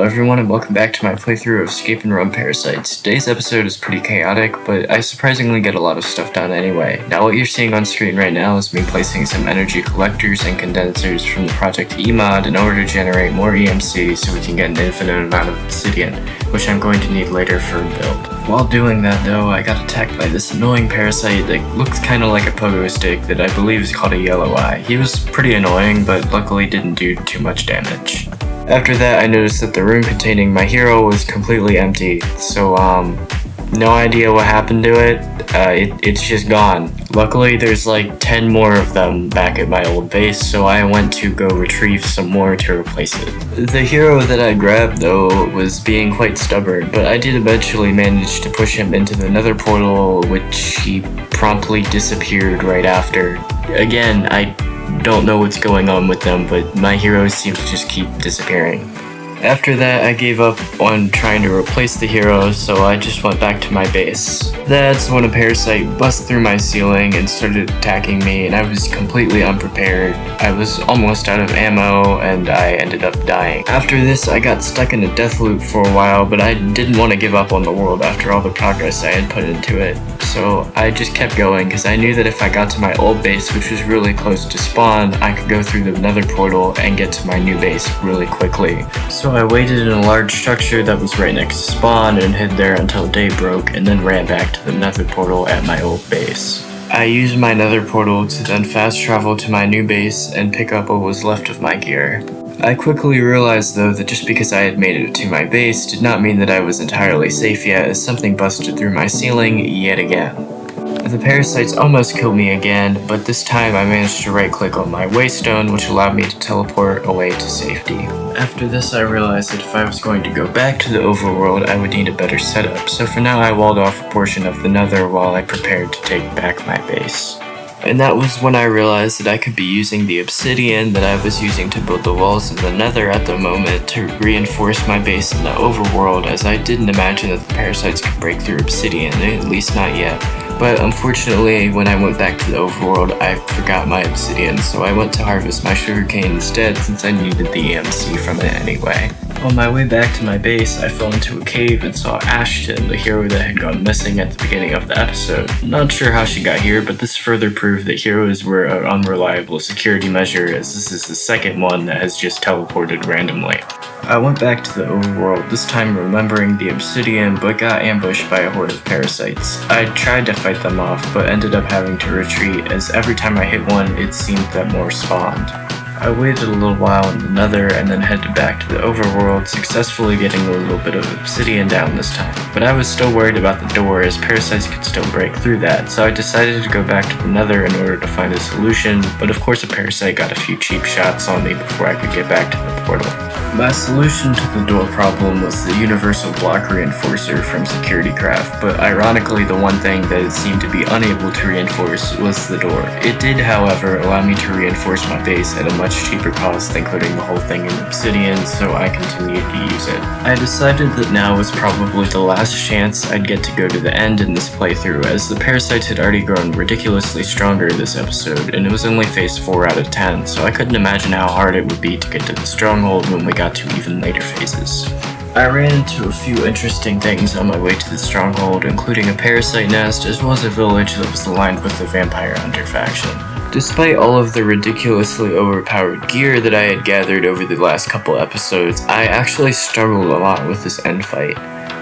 everyone, and welcome back to my playthrough of Scape and Run Parasites. Today's episode is pretty chaotic, but I surprisingly get a lot of stuff done anyway. Now what you're seeing on screen right now is me placing some energy collectors and condensers from the project EMOD in order to generate more EMC so we can get an infinite amount of obsidian, which I'm going to need later for a build. While doing that though, I got attacked by this annoying parasite that looks kinda like a pogo stick that I believe is called a yellow eye. He was pretty annoying, but luckily didn't do too much damage. After that, I noticed that the room containing my hero was completely empty, so no idea what happened to it. It's just gone. Luckily, there's like 10 more of them back at my old base, so I went to go retrieve some more to replace it. The hero that I grabbed, though, was being quite stubborn, but I did eventually manage to push him into the nether portal, which he promptly disappeared right after. Again, I don't know what's going on with them, but my heroes seem to just keep disappearing. After that, I gave up on trying to replace the hero, so I just went back to my base. That's when a parasite bust through my ceiling and started attacking me, and I was completely unprepared. I was almost out of ammo, and I ended up dying. After this, I got stuck in a death loop for a while, but I didn't want to give up on the world after all the progress I had put into it. So I just kept going, because I knew that if I got to my old base, which was really close to spawn, I could go through the nether portal and get to my new base really quickly. So I waited in a large structure that was right next to spawn and hid there until day broke, and then ran back to the nether portal at my old base. I used my nether portal to then fast travel to my new base and pick up what was left of my gear. I quickly realized though that just because I had made it to my base did not mean that I was entirely safe yet, as something busted through my ceiling yet again. The parasites almost killed me again, but this time I managed to right click on my waystone, which allowed me to teleport away to safety. After this, I realized that if I was going to go back to the overworld, I would need a better setup, so for now I walled off a portion of the nether while I prepared to take back my base. And that was when I realized that I could be using the obsidian that I was using to build the walls of the nether at the moment to reinforce my base in the overworld, as I didn't imagine that the parasites could break through obsidian, at least not yet. But unfortunately, when I went back to the overworld, I forgot my obsidian, so I went to harvest my sugarcane instead since I needed the EMC from it anyway. On my way back to my base, I fell into a cave and saw Ashton, the hero that had gone missing at the beginning of the episode. Not sure how she got here, but this further proved that heroes were an unreliable security measure, as this is the second one that has just teleported randomly. I went back to the overworld, this time remembering the obsidian, but got ambushed by a horde of parasites. I tried to fight them off, but ended up having to retreat, as every time I hit one, it seemed that more spawned. I waited a little while in the nether and then headed back to the overworld, successfully getting a little bit of obsidian down this time. But I was still worried about the door, as parasites could still break through that, so I decided to go back to the nether in order to find a solution, but of course a parasite got a few cheap shots on me before I could get back to the portal. My solution to the door problem was the universal block reinforcer from Security Craft, but ironically the one thing that it seemed to be unable to reinforce was the door. It did, however, allow me to reinforce my base at a much cheaper cost than coating the whole thing in obsidian, so I continued to use it. I decided that now was probably the last chance I'd get to go to the end in this playthrough, as the parasites had already grown ridiculously stronger this episode, and it was only phase 4 out of 10, so I couldn't imagine how hard it would be to get to the stronghold when we got to even later phases. I ran into a few interesting things on my way to the stronghold, including a parasite nest, as well as a village that was aligned with the vampire hunter faction. Despite all of the ridiculously overpowered gear that I had gathered over the last couple episodes, I actually struggled a lot with this end fight.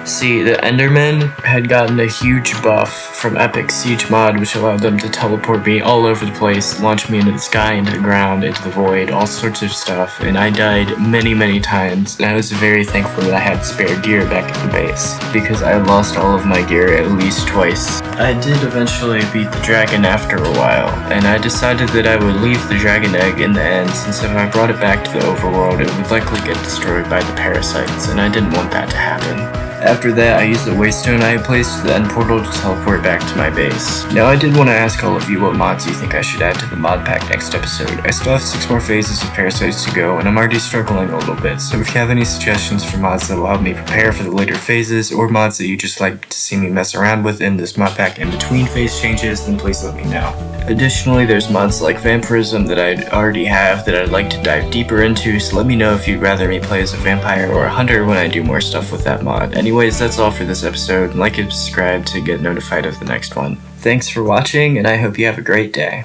See, the Endermen had gotten a huge buff from Epic Siege mod, which allowed them to teleport me all over the place, launch me into the sky, into the ground, into the void, all sorts of stuff, and I died many times, and I was very thankful that I had spare gear back at the base, because I had lost all of my gear at least twice. I did eventually beat the dragon after a while, and I decided that I would leave the dragon egg in the end, since if I brought it back to the overworld, it would likely get destroyed by the parasites, and I didn't want that to happen. After that, I used the waystone I had placed to the end portal to teleport back to my base. Now I did want to ask all of you what mods you think I should add to the mod pack next episode. I still have 6 more phases of parasites to go, and I'm already struggling a little bit, so if you have any suggestions for mods that will help me prepare for the later phases, or mods that you just like to see me mess around with in this mod pack in between phase changes, then please let me know. Additionally, there's mods like vampirism that I already have that I'd like to dive deeper into, so let me know if you'd rather me play as a vampire or a hunter when I do more stuff with that mod. Anyways, that's all for this episode. Like and subscribe to get notified of the next one. Thanks for watching, and I hope you have a great day.